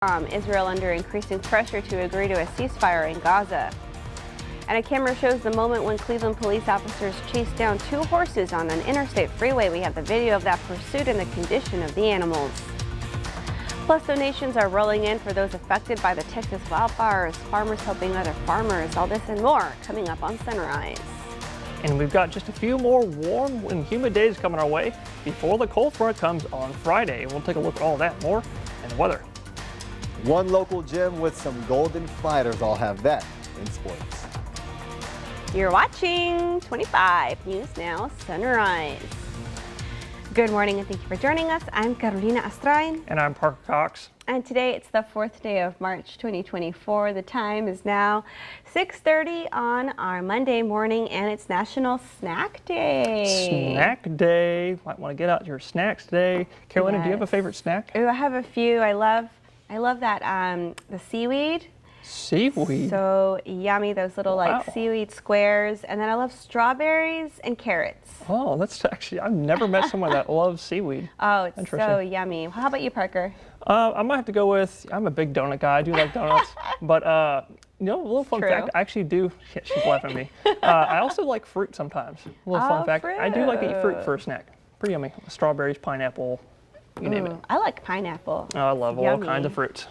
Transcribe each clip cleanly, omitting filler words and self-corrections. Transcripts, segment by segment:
Israel under increasing pressure to agree to a ceasefire in Gaza. And a camera shows the moment when Cleveland police officers chased down two horses on an interstate freeway. We have the video of that pursuit and the condition of the animals. Plus, donations are rolling in for those affected by the Texas wildfires. Farmers helping other farmers. All this and more coming up on Sunrise. And we've got just a few more warm and humid days coming our way before the cold front comes on Friday. We'll take a look at all that more and the weather. One local gym with some golden fighters. I'll have that in sports. You're watching 25 News Now Sunrise. Good morning and thank you for joining us. I'm Carolina Astrain. And I'm Parker Cox. And today it's the 4th day of March 2024. The time is now 6:30 on our Monday morning and it's National Snack Day. Snack Day. Might want to get out your snacks today. Carolina, Yes. Do you have a favorite snack? Ooh, I have a few. I love that the seaweed. Seaweed. So yummy, those little Wow. like seaweed squares. And then I love strawberries and carrots. Oh, that's actually, I've never met someone that loves seaweed. Oh, it's so Interesting. yummy. How about you, Parker? I might have to go with, I'm a big donut guy. I do like donuts. But, a little fun True. fact, I actually do, yeah, she's laughing at me. I also like fruit sometimes. A little fun fact, I do like to eat fruit for a snack. Pretty yummy. Strawberries, pineapple, you name it. I like pineapple. Oh, I love all Yummy. kinds of fruits.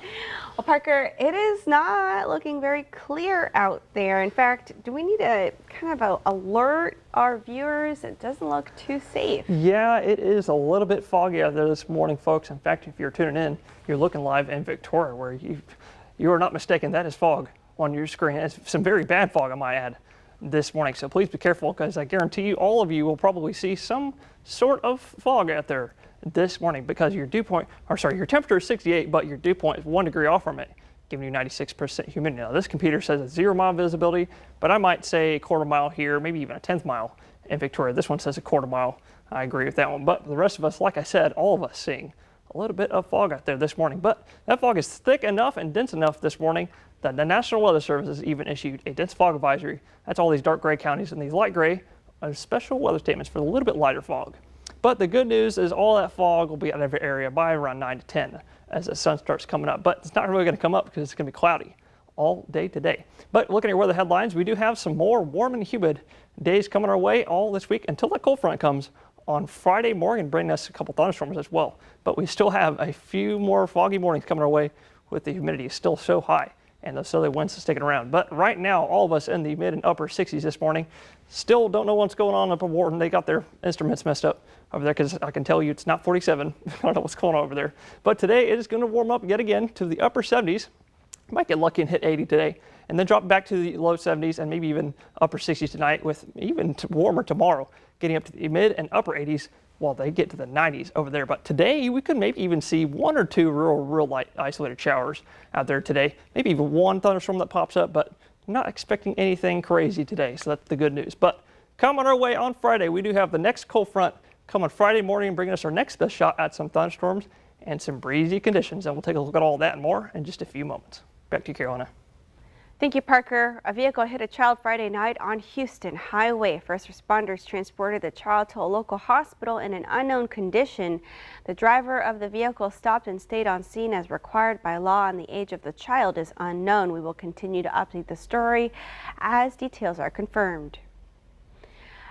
Well, Parker, it is not looking very clear out there. In fact, do we need to kind of alert our viewers? It doesn't look too safe. Yeah, it is a little bit foggy out there this morning, folks. In fact, if you're tuning in, you're looking live in Victoria, where you are not mistaken. That is fog on your screen. It's some very bad fog, I might add, this morning. So please be careful, because I guarantee you, all of you will probably see some sort of fog out there this morning, because your your temperature is 68, but your dew point is 1 degree off from it, giving you 96% humidity. Now, this computer says it's 0 mile visibility, but I might say a quarter mile here, maybe even a 10th mile in Victoria. This one says a quarter mile. I agree with that one. But the rest of us, like I said, all of us seeing a little bit of fog out there this morning. But that fog is thick enough and dense enough this morning that the National Weather Service has even issued a dense fog advisory. That's all these dark gray counties, and these light gray are special weather statements for a little bit lighter fog. But the good news is all that fog will be out of every area by around 9 to 10 as the sun starts coming up. But it's not really going to come up because it's going to be cloudy all day today. But looking at your weather headlines, we do have some more warm and humid days coming our way all this week until that cold front comes on Friday morning and bring us a couple thunderstorms as well. But we still have a few more foggy mornings coming our way with the humidity still so high and the southerly winds sticking around. But right now, all of us in the mid and upper 60s this morning still don't know what's going on up in Wharton. They got their instruments messed up over there, because I can tell you it's not 47. I don't know what's going on over there. But today it is going to warm up yet again to the upper 70s. Might get lucky and hit 80 today, and then drop back to the low 70s and maybe even upper 60s tonight, with even warmer tomorrow, getting up to the mid and upper 80s while they get to the 90s over there. But today we could maybe even see 1 or 2 real light isolated showers out there today. Maybe even 1 thunderstorm that pops up, but not expecting anything crazy today. So that's the good news. But coming our way on Friday, we do have the next cold front come on Friday morning, bringing us our next best shot at some thunderstorms and some breezy conditions. And we'll take a look at all that and more in just a few moments. Back to you, Carolina. Thank you, Parker. A vehicle hit a child Friday night on Houston Highway. First responders transported the child to a local hospital in an unknown condition. The driver of the vehicle stopped and stayed on scene as required by law, and the age of the child is unknown. We will continue to update the story as details are confirmed.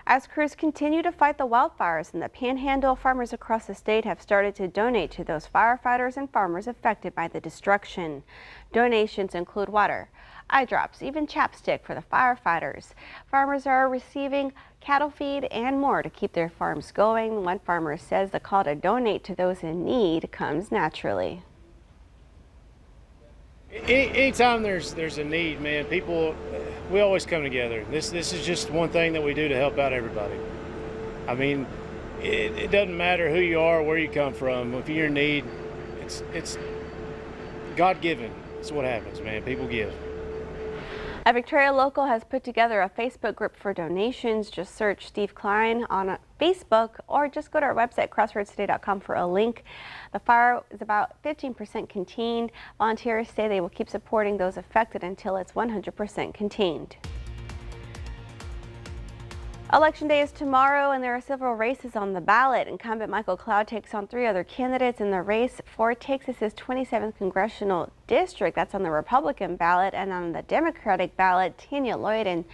As crews continue to fight the wildfires in the Panhandle, farmers across the state have started to donate to those firefighters and farmers affected by the destruction. Donations include water, eye drops, even chapstick for the firefighters. Farmers are receiving cattle feed and more to keep their farms going. One farmer says the call to donate to those in need comes naturally. Anytime there's a need, man, we always come together. This is just one thing that we do to help out everybody. I mean, it doesn't matter who you are, where you come from. If you're in need, it's God-given. That's what happens, man. People give. A Victoria local has put together a Facebook group for donations. Just search Steve Klein on Facebook or just go to our website, crossroadstoday.com, for a link. The fire is about 15% contained. Volunteers say they will keep supporting those affected until it's 100% contained. Election day is tomorrow, and there are several races on the ballot. Incumbent Michael Cloud takes on 3 other candidates in the race for Texas's 27th congressional district. That's on the Republican ballot, and on the Democratic ballot, Tanya Lloyd and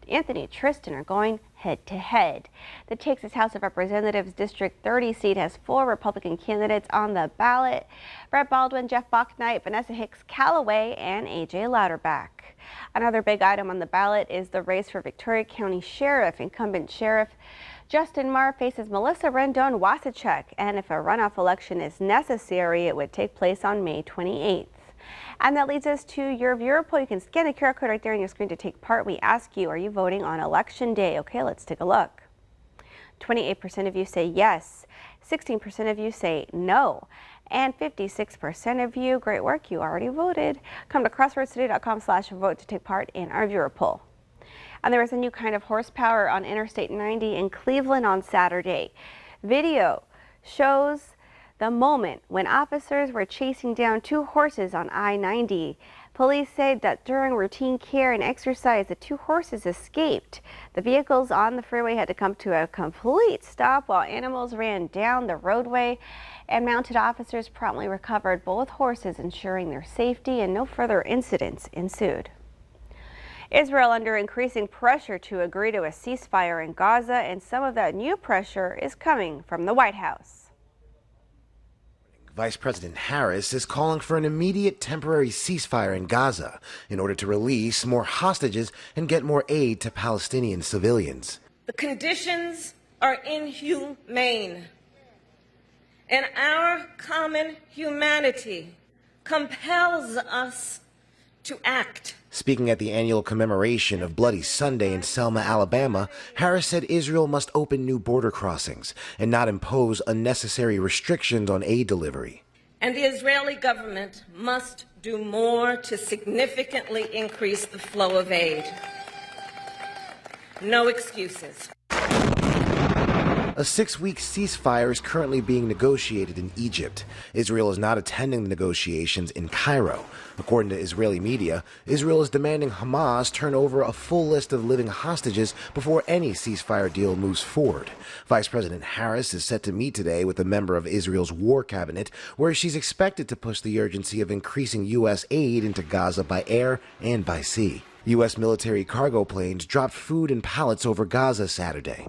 Anthony Tristan are going head-to-head. The Texas House of Representatives District 30 seat has 4 Republican candidates on the ballot: Brett Baldwin, Jeff Bachnight, Vanessa Hicks Callaway, and A.J. Louderback. Another big item on the ballot is the race for Victoria County Sheriff. Incumbent Sheriff Justin Marr faces Melissa Rendon Wasachuk, and if a runoff election is necessary, it would take place on May 28th. And that leads us to your viewer poll. You can scan the QR code right there on your screen to take part. We ask you, are you voting on Election Day? Okay, let's take a look. 28% of you say yes, 16% of you say no, and 56% of you, great work, you already voted. Come to crossroadstoday.com/vote to take part in our viewer poll. And there was a new kind of horsepower on Interstate 90 in Cleveland on Saturday. Video shows the moment when officers were chasing down 2 horses on I-90. Police said that during routine care and exercise, the 2 horses escaped. The vehicles on the freeway had to come to a complete stop while animals ran down the roadway, and mounted officers promptly recovered both horses, ensuring their safety, and no further incidents ensued. Israel under increasing pressure to agree to a ceasefire in Gaza, and some of that new pressure is coming from the White House. Vice President Harris is calling for an immediate temporary ceasefire in Gaza in order to release more hostages and get more aid to Palestinian civilians. The conditions are inhumane, and our common humanity compels us to act. Speaking at the annual commemoration of Bloody Sunday in Selma, Alabama, Harris said Israel must open new border crossings and not impose unnecessary restrictions on aid delivery. And the Israeli government must do more to significantly increase the flow of aid. No excuses. A 6-week ceasefire is currently being negotiated in Egypt. Israel is not attending the negotiations in Cairo. According to Israeli media, Israel is demanding Hamas turn over a full list of living hostages before any ceasefire deal moves forward. Vice President Harris is set to meet today with a member of Israel's war cabinet, where she's expected to push the urgency of increasing U.S. aid into Gaza by air and by sea. U.S. military cargo planes dropped food in pallets over Gaza Saturday.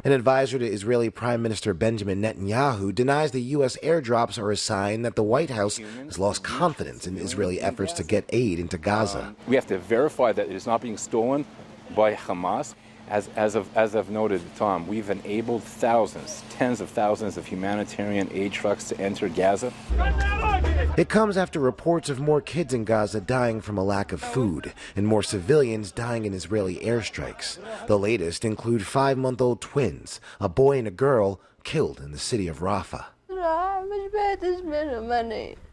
An advisor to Israeli Prime Minister Benjamin Netanyahu denies the U.S. airdrops are a sign that the White House has lost confidence in Israeli efforts to get aid into Gaza. We have to verify that it is not being stolen by Hamas. As I've noted, Tom, we've enabled thousands, tens of thousands of humanitarian aid trucks to enter Gaza. It comes after reports of more kids in Gaza dying from a lack of food and more civilians dying in Israeli airstrikes. The latest include 5-month-old twins, a boy and a girl, killed in the city of Rafah.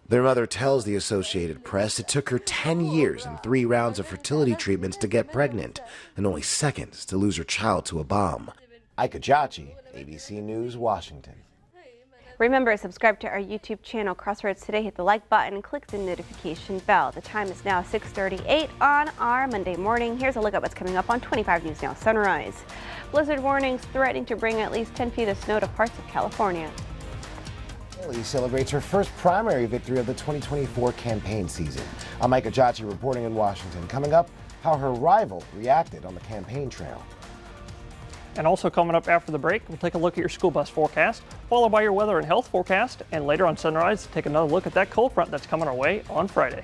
Their mother tells the Associated Press it took her 10 years and 3 rounds of fertility treatments to get pregnant, and only seconds to lose her child to a bomb. Ika Jachi, ABC News, Washington. Remember, subscribe to our YouTube channel, Crossroads Today. Hit the like button and click the notification bell. The time is now 6:38 on our Monday morning. Here's a look at what's coming up on 25 News Now Sunrise. Blizzard warnings threatening to bring at least 10 feet of snow to parts of California. Haley celebrates her first primary victory of the 2024 campaign season. I'm Ika Jachi reporting in Washington. Coming up, how her rival reacted on the campaign trail. And also coming up after the break, we'll take a look at your school bus forecast, followed by your weather and health forecast, and later on Sunrise, take another look at that cold front that's coming our way on Friday.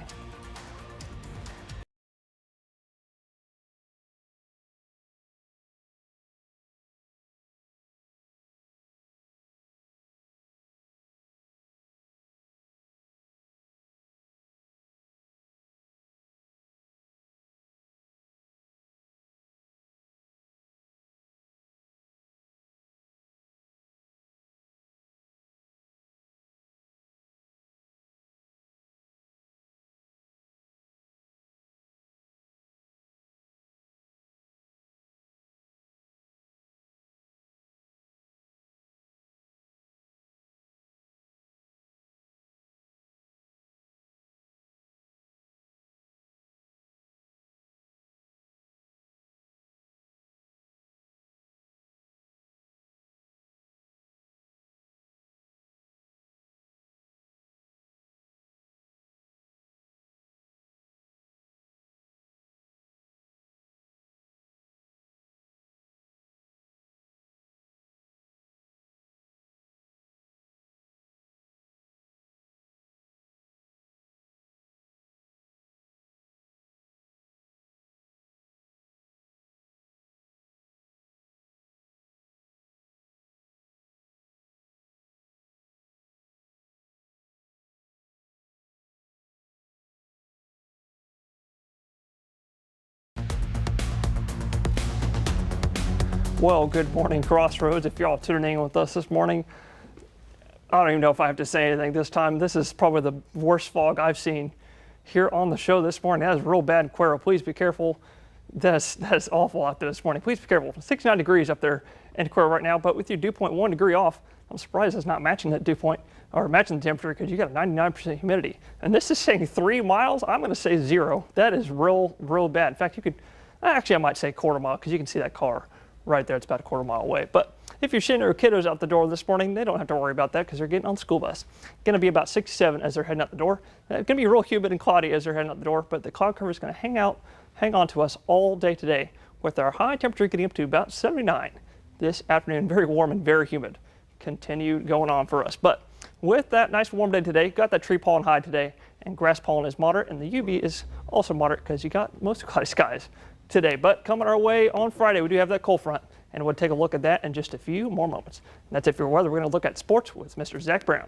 Well, good morning, Crossroads. If y'all tuning in with us this morning, I don't even know if I have to say anything this time. This is probably the worst fog I've seen here on the show this morning. That is real bad in Cuero. Please be careful. That is awful out there this morning. Please be careful. 69 degrees up there in Cuero right now, but with you dew point 1 degree off, I'm surprised it's not matching that dew point or matching the temperature because you got a 99% humidity. And this is saying 3 miles. I'm going to say 0. That is real bad. In fact, you could, actually I might say quarter mile because you can see that car right there. It's about a quarter mile away. But if you're sending your kiddos out the door this morning, they don't have to worry about that because they're getting on the school bus. Going to be about 67 as they're heading out the door. It's going to be real humid and cloudy as they're heading out the door, but the cloud cover is going to hang on to us all day today with our high temperature getting up to about 79 this afternoon. Very warm and very humid. Continue going on for us. But with that nice warm day today, got that tree pollen high today, and grass pollen is moderate, and the UV is also moderate because you got mostly cloudy skies today. But coming our way on Friday, we do have that cold front, and we'll take a look at that in just a few more moments. And that's it for your weather. We're going to look at sports with Mr. Zach Brown.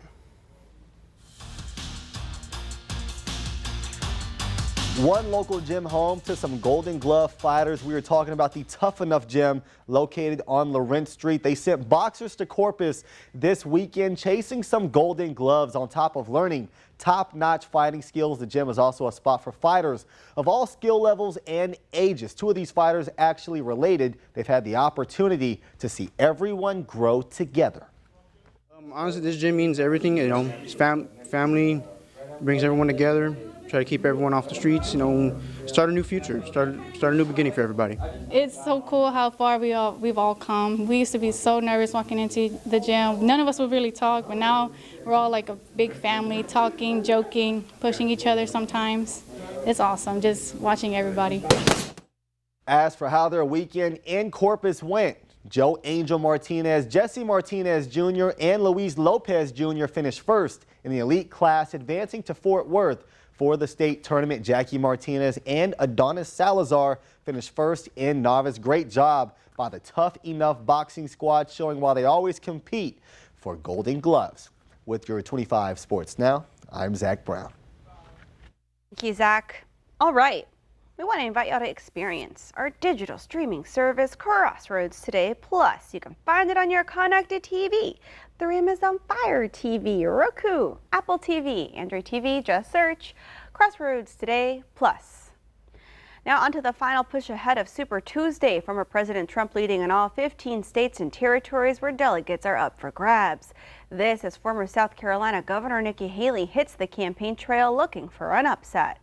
One local gym home to some Golden Glove fighters. We are talking about the Tough Enough gym located on Lawrence Street. They sent boxers to Corpus this weekend chasing some Golden Gloves. On top of learning top-notch fighting skills, the gym is also a spot for fighters of all skill levels and ages. 2 of these fighters actually related. They've had the opportunity to see everyone grow together. Honestly, this gym means everything. You know, it's family, brings everyone together. Try to keep everyone off the streets, you know, start a new future, start a new beginning for everybody. It's so cool how far we've all come. We used to be so nervous walking into the gym. None of us would really talk, but now we're all like a big family, talking, joking, pushing each other sometimes. It's awesome just watching everybody. As for how their weekend in Corpus went, Joe Angel Martinez, Jesse Martinez Jr., and Luis Lopez Jr. finished first in the elite class, advancing to Fort Worth for the state tournament. Jackie Martinez and Adonis Salazar finished first in novice. Great job by the Tough Enough boxing squad, showing why they always compete for Golden Gloves. With your 25 Sports Now, I'm Zach Brown. Thank you, Zach. All right. We want to invite y'all to experience our digital streaming service, Crossroads Today Plus. You can find it on your connected TV through Amazon Fire TV, Roku, Apple TV, Android TV. Just search Crossroads Today Plus. Now on to the final push ahead of Super Tuesday. Former President Trump leading in all 15 states and territories where delegates are up for grabs. This as former South Carolina Governor Nikki Haley hits the campaign trail looking for an upset.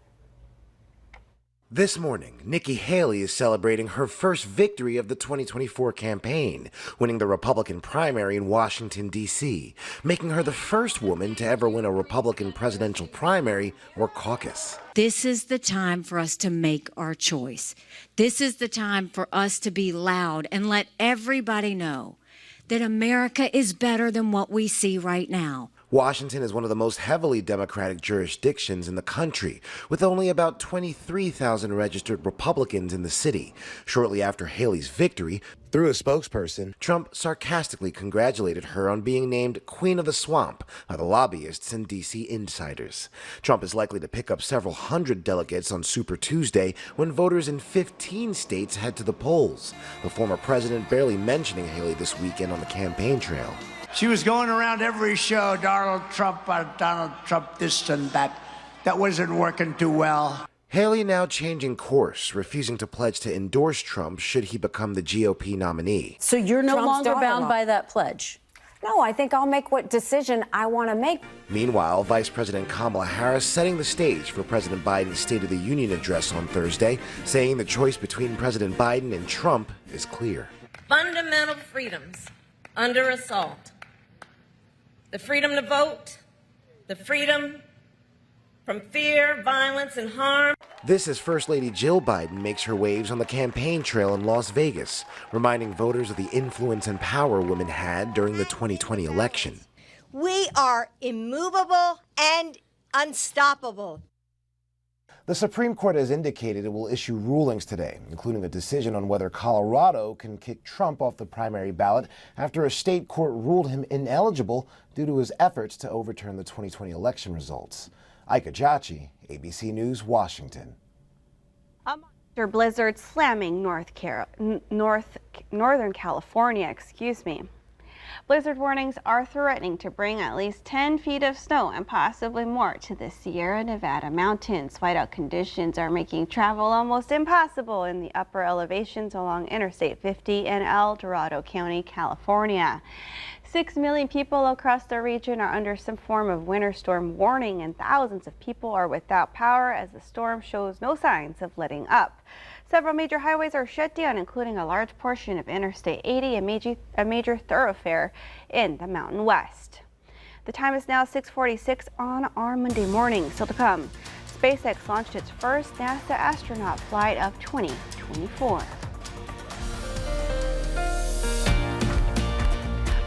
This morning, Nikki Haley is celebrating her first victory of the 2024 campaign, winning the Republican primary in Washington, D.C., making her the first woman to ever win a Republican presidential primary or caucus. This is the time for us to make our choice. This is the time for us to be loud and let everybody know that America is better than what we see right now. Washington is one of the most heavily Democratic jurisdictions in the country, with only about 23,000 registered Republicans in the city. Shortly after Haley's victory, through a spokesperson, Trump sarcastically congratulated her on being named Queen of the Swamp by the lobbyists and D.C. insiders. Trump is likely to pick up several hundred delegates on Super Tuesday when voters in 15 states head to the polls, the former president barely mentioning Haley this weekend on the campaign trail. She was going around every show, Donald Trump, this and that. That wasn't working too well. Haley now changing course, refusing to pledge to endorse Trump should he become the GOP nominee. So you're no longer bound by that pledge? No, I think I'll make what decision I want to make. Meanwhile, Vice President Kamala Harris setting the stage for President Biden's State of the Union address on Thursday, saying the choice between President Biden and Trump is clear. Fundamental freedoms under assault. The freedom to vote, the freedom from fear, violence, and harm. This as First Lady Jill Biden makes her waves on the campaign trail in Las Vegas, reminding voters of the influence and power women had during the 2020 election. We are immovable and unstoppable. The Supreme Court has indicated it will issue rulings today, including a decision on whether Colorado can kick Trump off the primary ballot after a state court ruled him ineligible due to his efforts to overturn the 2020 election results. Ika Jachi, ABC News, Washington. After blizzard slamming Northern California, Blizzard warnings are threatening to bring at least 10 feet of snow and possibly more to the Sierra Nevada mountains. Whiteout conditions are making travel almost impossible in the upper elevations along Interstate 50 in El Dorado County, California. 6 million people across the region are under some form of winter storm warning, and thousands of people are without power as the storm shows no signs of letting up. Several major highways are shut down, including a large portion of Interstate 80, a major thoroughfare in the Mountain West. The time is now 6:46 on our Monday morning. Still to come, SpaceX launched its first NASA astronaut flight of 2024.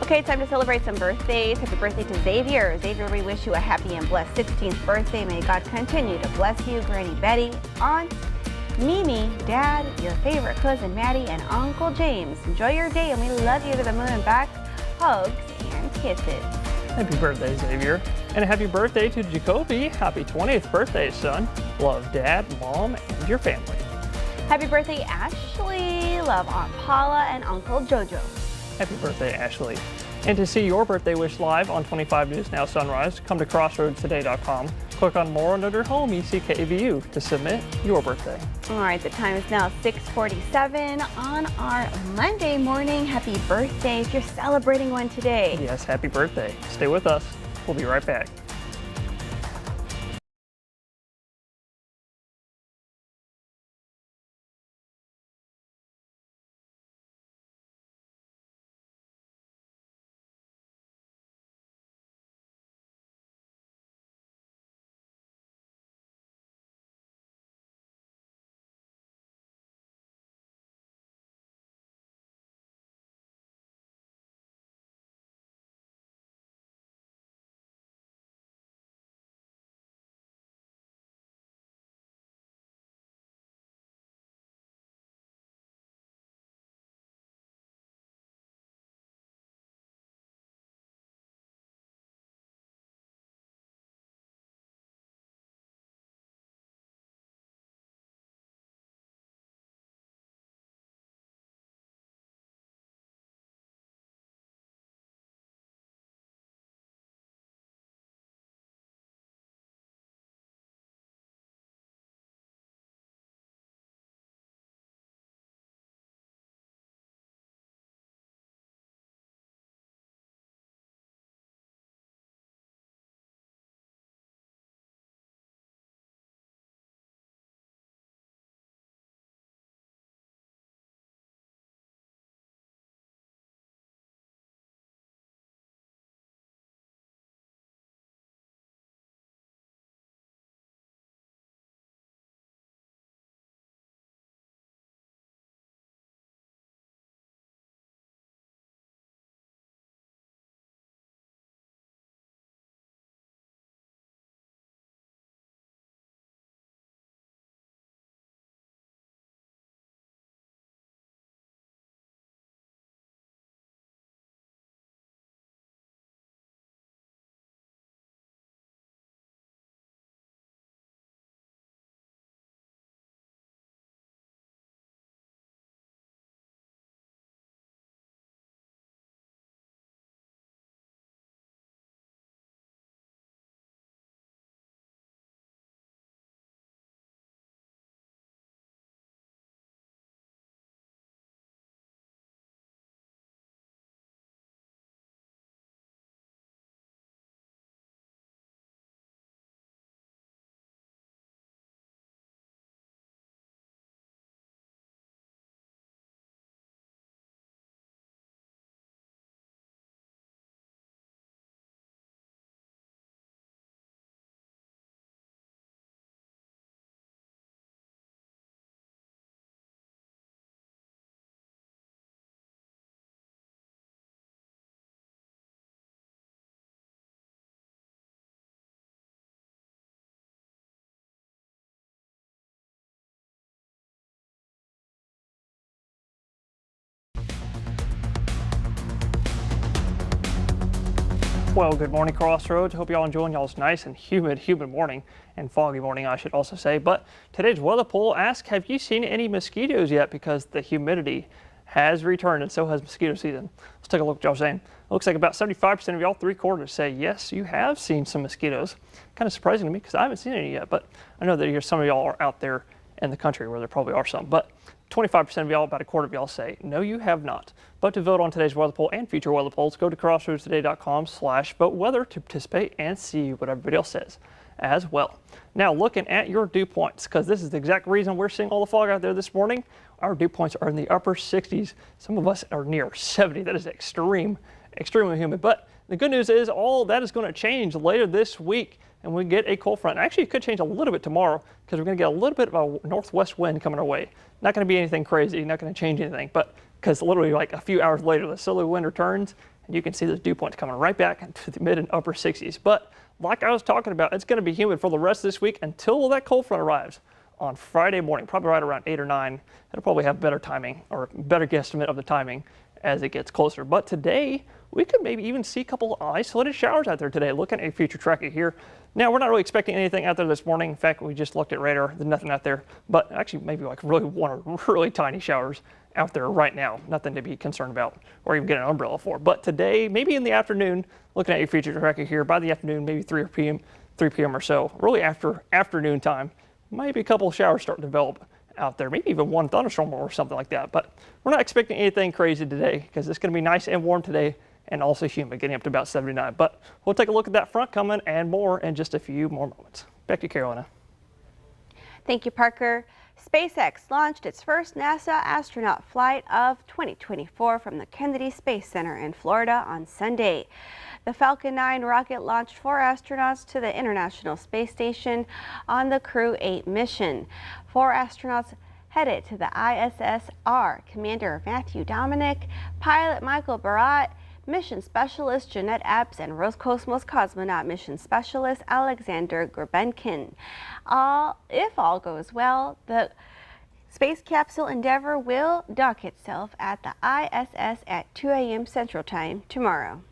Okay, time to celebrate some birthdays. Happy birthday to Xavier. Xavier, we wish you a happy and blessed 16th birthday. May God continue to bless you, Granny Betty, Aunt Mimi, Dad, your favorite cousin Maddie, and Uncle James. Enjoy your day, and we love you to the moon and back. Hugs and kisses. Happy birthday, Xavier. And a happy birthday to Jacoby. Happy 20th birthday, son. Love Dad, Mom, and your family. Happy birthday, Ashley. Love Aunt Paula and Uncle Jojo. Happy birthday, Ashley. And to see your birthday wish live on 25 News Now Sunrise, come to crossroadstoday.com. Click on More under Home ECKVU to submit your birthday. All right, the time is now 6:47 on our Monday morning. Happy birthday if you're celebrating one today. Yes, happy birthday. Stay with us. We'll be right back. Well, good morning, Crossroads. Hope y'all enjoying y'all's nice and humid morning, and foggy morning, I should also say. But today's weather poll asks, have you seen any mosquitoes yet? Because the humidity has returned, and so has mosquito season. Let's take a look at what y'all saying. It looks like about 75% of y'all, 3/4, say yes, you have seen some mosquitoes. Kind of surprising to me because I haven't seen any yet, but I know that some of y'all are out there in the country where there probably are some. But 25% of y'all, about 1/4 of y'all, say no, you have not. But to vote on today's weather poll and future weather polls, go to crossroadstoday.com/vote-weather to participate and see what everybody else says as well. Now, looking at your dew points, because this is the exact reason we're seeing all the fog out there this morning. Our dew points are in the upper 60s. Some of us are near 70. That is extremely humid. But the good news is all that is going to change later this week, and we get a cold front. Actually, it could change a little bit tomorrow because we're going to get a little bit of a northwest wind coming our way. Not going to be anything crazy, not going to change anything, but because literally like a few hours later, the southerly wind returns, and you can see the dew points coming right back into the mid and upper 60s. But like I was talking about, it's going to be humid for the rest of this week until that cold front arrives on Friday morning, probably right around 8 or 9. It'll probably have better timing or better guesstimate of the timing as it gets closer. But today, we could maybe even see a couple of isolated showers out there today. Looking at a future tracker here. Now, we're not really expecting anything out there this morning. In fact, we just looked at radar. There's nothing out there. But actually, maybe like really one or really tiny showers out there right now. Nothing to be concerned about or even get an umbrella for. But today, maybe in the afternoon, looking at your future tracker here, by the afternoon, maybe 3 p.m. or so, really after afternoon time, maybe a couple of showers start to develop out there, maybe even one thunderstorm or something like that. But we're not expecting anything crazy today because it's going to be nice and warm today and also humid, getting up to about 79. But we'll take a look at that front coming and more in just a few more moments. Back to you, Carolina. Thank you, Parker. SpaceX launched its first NASA astronaut flight of 2024 from the Kennedy Space Center in Florida on Sunday. The Falcon 9 rocket launched 4 astronauts to the International Space Station on the Crew 8 mission. 4 astronauts headed to the ISS are Commander Matthew Dominic, pilot Michael Barat, mission specialist Jeanette Epps, and Roscosmos cosmonaut mission specialist Alexander Gurbenkin. If all goes well, the space capsule Endeavour will dock itself at the ISS at 2 a.m. Central Time tomorrow.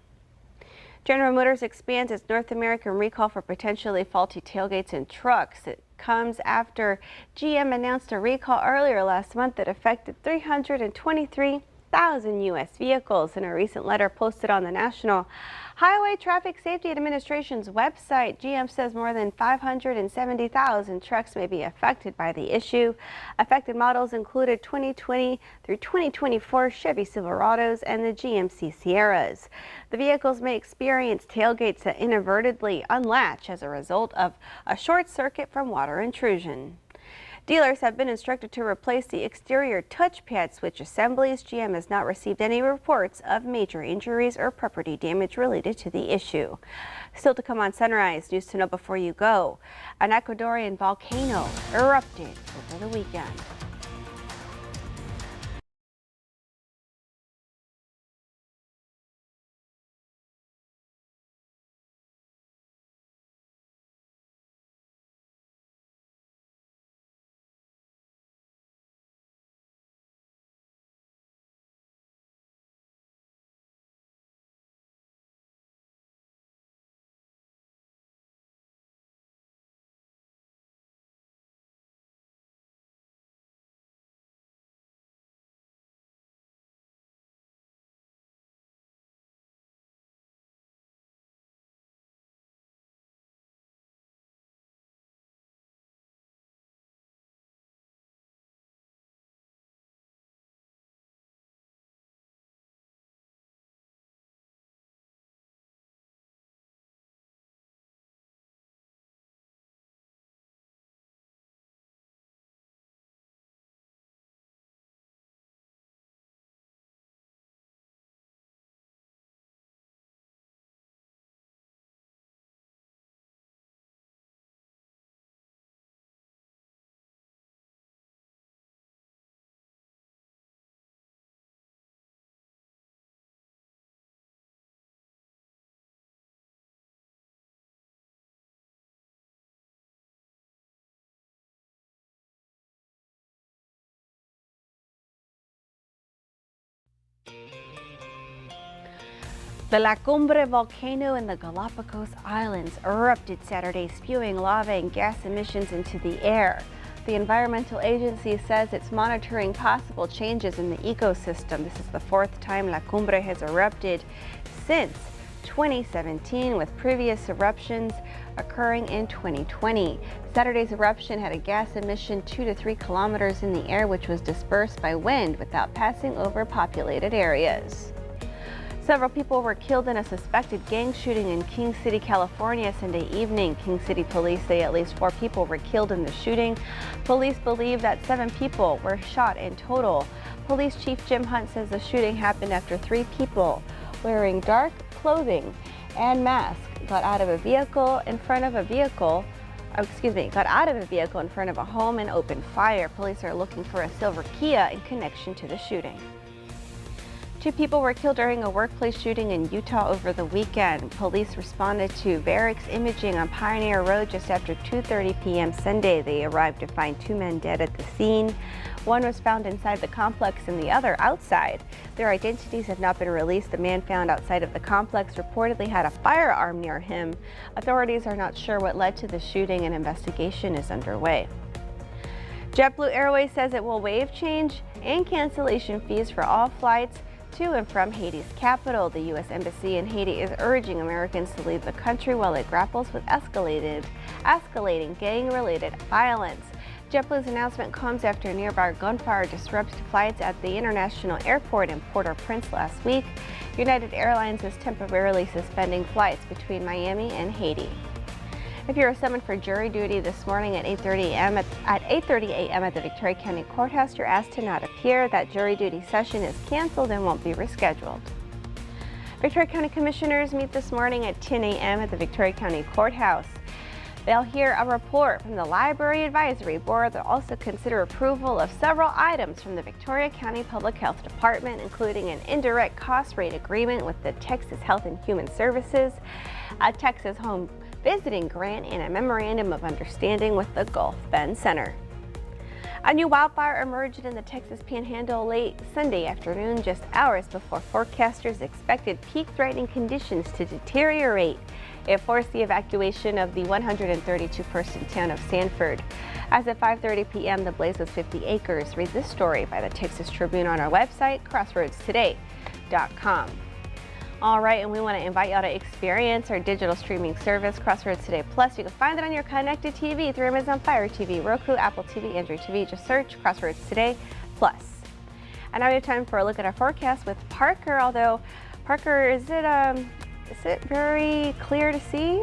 General Motors expands its North American recall for potentially faulty tailgates in trucks. It comes after GM announced a recall earlier last month that affected 323,000 U.S. vehicles. In a recent letter posted on the National Highway Traffic Safety Administration's website, GM says more than 570,000 trucks may be affected by the issue. Affected models included 2020 through 2024 Chevy Silverados and the GMC Sierras. The vehicles may experience tailgates that inadvertently unlatch as a result of a short circuit from water intrusion. Dealers have been instructed to replace the exterior touchpad switch assemblies. GM has not received any reports of major injuries or property damage related to the issue. Still to come on Sunrise, news to know before you go. An Ecuadorian volcano erupted over the weekend. The La Cumbre volcano in the Galapagos Islands erupted Saturday, spewing lava and gas emissions into the air. The environmental agency says it's monitoring possible changes in the ecosystem. This is the fourth time La Cumbre has erupted since 2017, with previous eruptions occurring in 2020. Saturday's eruption had a gas emission 2 to 3 kilometers in the air, which was dispersed by wind without passing over populated areas. Several people were killed in a suspected gang shooting in King City, California Sunday evening. King City police say at least 4 people were killed in the shooting. Police believe that 7 people were shot in total. Police Chief Jim Hunt says the shooting happened after 3 people wearing dark clothing and masks got out of a vehicle in front of a home and opened fire. Police are looking for a silver Kia in connection to the shooting. 2 people were killed during a workplace shooting in Utah over the weekend. Police responded to Barracks Imaging on Pioneer Road just after 2:30 p.m. Sunday. They arrived to find 2 men dead at the scene. One was found inside the complex and the other outside. Their identities have not been released. The man found outside of the complex reportedly had a firearm near him. Authorities are not sure what led to the shooting. An investigation is underway. JetBlue Airways says it will waive change and cancellation fees for all flights to and from Haiti's capital. The U.S. Embassy in Haiti is urging Americans to leave the country while it grapples with escalating gang-related violence. JetBlue's announcement comes after nearby gunfire disrupted flights at the international airport in Port-au-Prince last week. United Airlines is temporarily suspending flights between Miami and Haiti. If you were summoned for jury duty this morning at 8:30 a.m. at the Victoria County Courthouse, you're asked to not appear. That jury duty session is canceled and won't be rescheduled. Victoria County Commissioners meet this morning at 10 a.m. at the Victoria County Courthouse. They'll hear a report from the Library Advisory Board. They'll also consider approval of several items from the Victoria County Public Health Department, including an indirect cost rate agreement with the Texas Health and Human Services, a Texas Home Visiting Grant, and a Memorandum of Understanding with the Gulf Bend Center. A new wildfire emerged in the Texas Panhandle late Sunday afternoon, just hours before forecasters expected peak-threatening conditions to deteriorate. It forced the evacuation of the 132-person town of Sanford. As of 5:30 p.m., the blaze was 50 acres. Read this story by the Texas Tribune on our website, crossroadstoday.com. All right, and we want to invite y'all to experience our digital streaming service, Crossroads Today Plus. You can find it on your connected TV through Amazon Fire TV, Roku, Apple TV, Android TV. Just search Crossroads Today Plus. And now we have time for a look at our forecast with Parker. Although, Parker, is it very clear to see?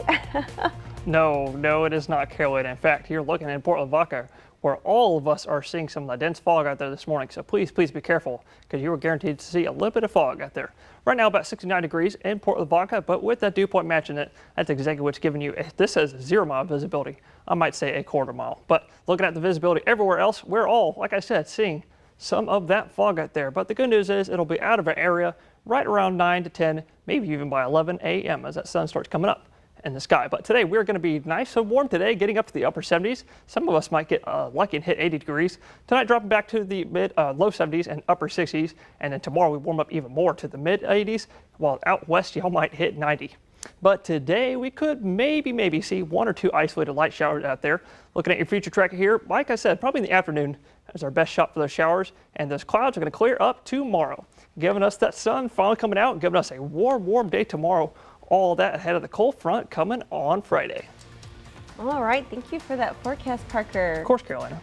No, it is not, Carolina. In fact, you're looking in Port Lavaca, where all of us are seeing some of the dense fog out there this morning. So please be careful, because you are guaranteed to see a little bit of fog out there. Right now, about 69 degrees in Port Lavaca, but with that dew point matching it, that's exactly what's giving you, this says 0 mile visibility. I might say a quarter mile. But looking at the visibility everywhere else, we're all, like I said, seeing some of that fog out there. But the good news is it'll be out of our area right around 9 to 10, maybe even by 11 a.m. as that sun starts coming up in the sky. But today we're going to be nice and warm today, getting up to the upper 70s. Some of us might get lucky and hit 80 degrees. Tonight dropping back to the low 70s and upper 60s. And then tomorrow we warm up even more to the mid 80s, while out west y'all might hit 90. But today we could maybe see 1 or 2 isolated light showers out there. Looking at your future tracker here, like I said, probably in the afternoon is our best shot for those showers. And those clouds are going to clear up tomorrow, giving us that sun finally coming out, giving us a warm day tomorrow. All that ahead of the cold front coming on Friday. All right, thank you for that forecast, Parker. Of course, Carolina.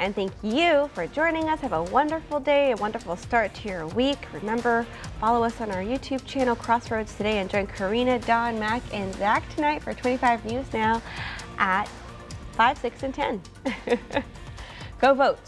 And thank you for joining us. Have a wonderful day, a wonderful start to your week. Remember, follow us on our YouTube channel, Crossroads Today, and join Karina, Don, Mac, and Zach tonight for 25 News Now at 5, 6, and 10. Go vote.